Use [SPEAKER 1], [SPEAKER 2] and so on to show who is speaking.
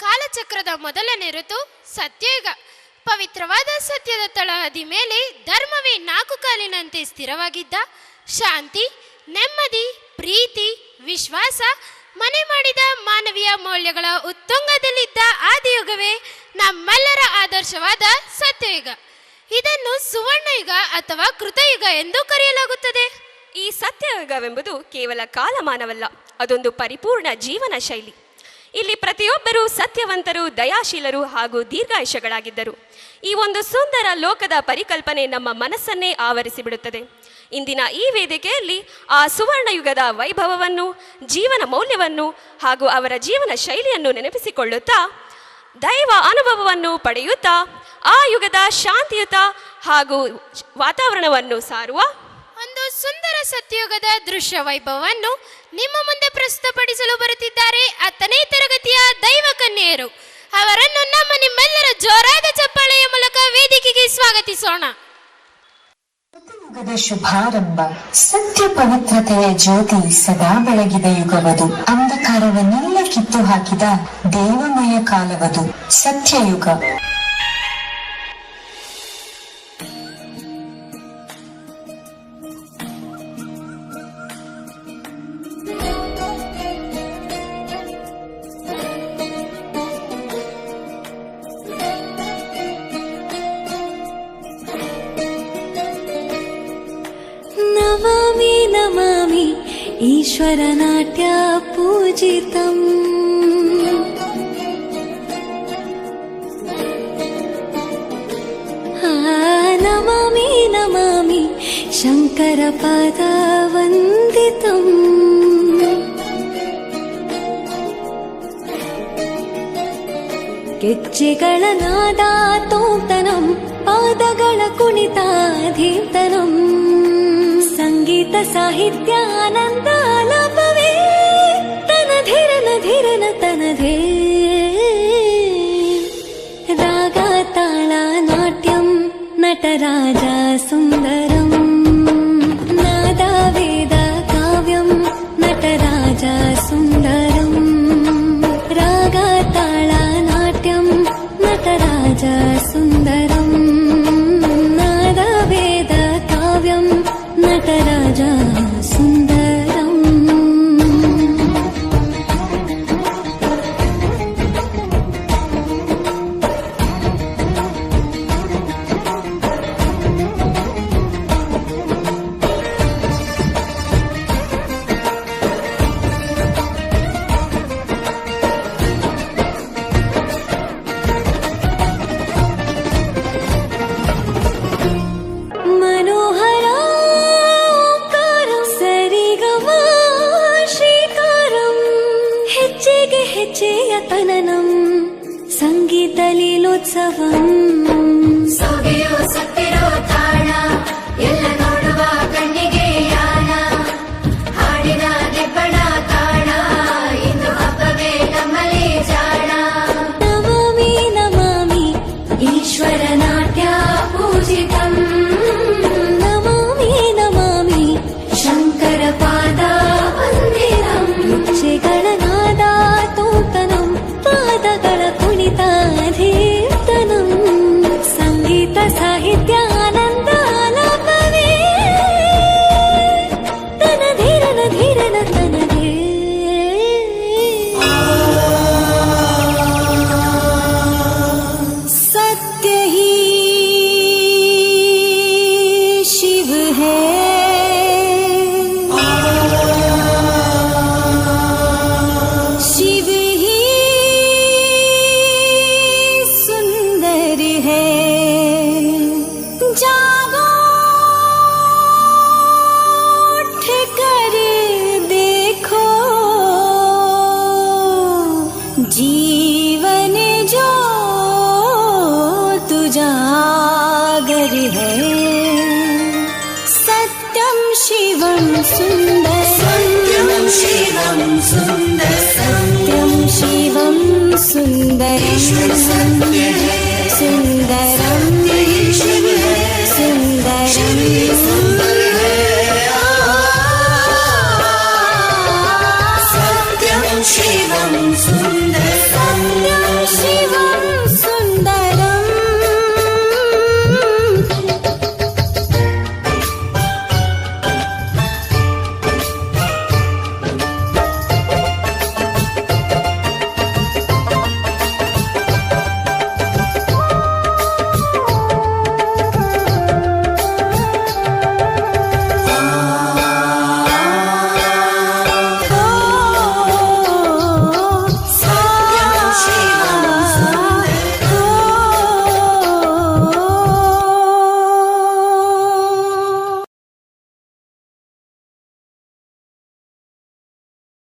[SPEAKER 1] ಕಾಲಚಕ್ರದ ಮೊದಲನೇ ಋತು ಸತ್ಯಯುಗ. ಪವಿತ್ರವಾದ ಸತ್ಯದ ತಳಹದಿ ಮೇಲೆ ಧರ್ಮವೇ ನಾಲ್ಕು ಕಾಲಿನಂತೆ ಸ್ಥಿರವಾಗಿದ್ದ, ಶಾಂತಿ, ನೆಮ್ಮದಿ, ಪ್ರೀತಿ, ವಿಶ್ವಾಸ ಮನೆ ಮಾಡಿದ ಮಾನವೀಯ ಮೌಲ್ಯಗಳ ಉತ್ತುಂಗದಲ್ಲಿದ್ದ ಆದಿಯುಗವೇ ನಮ್ಮೆಲ್ಲರ ಆದರ್ಶವಾದ ಸತ್ಯಯುಗ. ಇದನ್ನು ಸುವರ್ಣಯುಗ ಅಥವಾ ಕೃತಯುಗ ಎಂದು ಕರೆಯಲಾಗುತ್ತದೆ.
[SPEAKER 2] ಈ ಸತ್ಯಯುಗವೆಂಬುದು ಕೇವಲ ಕಾಲಮಾನವಲ್ಲ, ಅದೊಂದು ಪರಿಪೂರ್ಣ ಜೀವನ ಶೈಲಿ. ಇಲ್ಲಿ ಪ್ರತಿಯೊಬ್ಬರೂ ಸತ್ಯವಂತರು, ದಯಾಶೀಲರು ಹಾಗೂ ದೀರ್ಘಾಯುಷ್ಯಗಳಾಗಿದ್ದರು. ಈ ಒಂದು ಸುಂದರ ಲೋಕದ ಪರಿಕಲ್ಪನೆ ನಮ್ಮ ಮನಸ್ಸನ್ನೇ ಆವರಿಸಿಬಿಡುತ್ತದೆ. ಇಂದಿನ ಈ ವೇದಿಕೆಯಲ್ಲಿ ಆ ಸುವರ್ಣಯುಗದ ವೈಭವವನ್ನು, ಜೀವನ ಮೌಲ್ಯವನ್ನು ಹಾಗೂ ಅವರ ಜೀವನ ಶೈಲಿಯನ್ನು ನೆನಪಿಸಿಕೊಳ್ಳುತ್ತಾ, ದೈವ ಅನುಭವವನ್ನು ಪಡೆಯುತ್ತಾ, ಆ ಯುಗದ ಶಾಂತಿಯುತ ಹಾಗೂ ವಾತಾವರಣವನ್ನು ಸಾರುವ
[SPEAKER 1] ಒಂದು ಸುಂದರ ಸತ್ಯಯುಗದ ದೃಶ್ಯ ವೈಭವವನ್ನು ನಿಮ್ಮ ಮುಂದೆ ಪ್ರಸ್ತುತಪಡಿಸಲು ಬರುತ್ತಿದ್ದಾರೆ 10ನೇ ತರಗತಿಯ ದೈವ ಕನ್ಯೆಯರು. ಅವರನ್ನು ನಿಮ್ಮೆಲ್ಲರ ಜೋರಾದ ಚಪ್ಪಾಳೆಯ ಮೂಲಕ ವೇದಿಕೆಗೆ ಸ್ವಾಗತಿಸೋಣ.
[SPEAKER 3] ಯುಗದ ಶುಭಾರಂಭ, ಸತ್ಯ ಪವಿತ್ರತೆಯ ಜ್ಯೋತಿ ಸದಾ ಬೆಳಗಿದ ಯುಗವದು. ಅಂಧಕಾರವನ್ನೆಲ್ಲ ಕಿತ್ತು ಹಾಕಿದ ದೇವಮಯ ಕಾಲವದು ಸತ್ಯಯುಗ.
[SPEAKER 4] ನಮಾಮಿ ನಮಾಮಿ ಈಶ್ವರ ನಾಟ್ಯ ಪೂಜಿತಂ. ನಮಾಮಿ ನಮಾಮಿ ಶಂಕರ ಪಾದ ವಂದಿತಂ. ಗೆಜ್ಜೆಗಳ ನಾದ ತೋಂತನಂ, ಪಾದಗಳ ಕುಣಿತ ಧೀಂತನಂ. ಸಂಗೀತ ಸಾಹಿತ್ಯ ಆನಂದ ಲಾಭವೇ ತನಧೀರನ ಧೀರನ ತನಧೇ. ರಾಗ ತಾಳ ನಾಟ್ಯಂ ನಟರಾಜ ಸುಂದರಂ. ನಾದ ವೇದ ಕಾವ್ಯಂ ನಟರಾಜ ಸುಂದರಂ. ರಾಗ ತಾಳ ನಾಟ್ಯಂ ನಟರಾಜ ಸುಂದರಂ. ನಾದ ವೇದ ಕಾವ್ಯಂ ನಟರಾಜ ಸುಂದರಂ. ಹೆಜ್ಜೆಯತನನಂ ಸಂಗೀತ ಲೀಲೋತ್ಸವಂ.
[SPEAKER 5] ಸೊಗೆಯೋ ಸತ್ತಿರೋ ತಾಣ, ಎಲ್ಲ ನೋಡುವ ಕಣ್ಣಿಗೆ ಯಾನ. ಹಾಡಿನ ಗೆಬ್ಬಣ ತಾಣ, ಇಂದು ಹಬ್ಬವೇ ನಮ್ಮಲ್ಲಿ ಜಾಣ.
[SPEAKER 4] ನಮಾಮಿ ನಮಾಮಿ ಈಶ್ವರ ನಾಟ್ಯ ಪೂಜಿತಂ. ನಮಾಮಿ ನಮಾಮಿ ಶಂಕರ ಪಾದ ವಂದಿತಂ. ಗೆಜ್ಜೆಗಳ ನಾದ ತೋಂತನಂ, ಪಾದಗಳ ಕುಣಿತ ಧೀರ್ತನಂ. ಸಂಗೀತ ಸಾಹಿತ್ಯ ಆನಂದ ಲಾಭವೇ ತನಧೀರನ ಧೀರನ ತನಧೇ. सत्य ही शिव है, शिव ही सुंदर है. जागो उठ कर देखो, जीवन जो तुजागर है. सत्यम शिवम सुंदर, सत्यम शिवम सुंदर, सत्यम शिवम सुंदर, सुंदर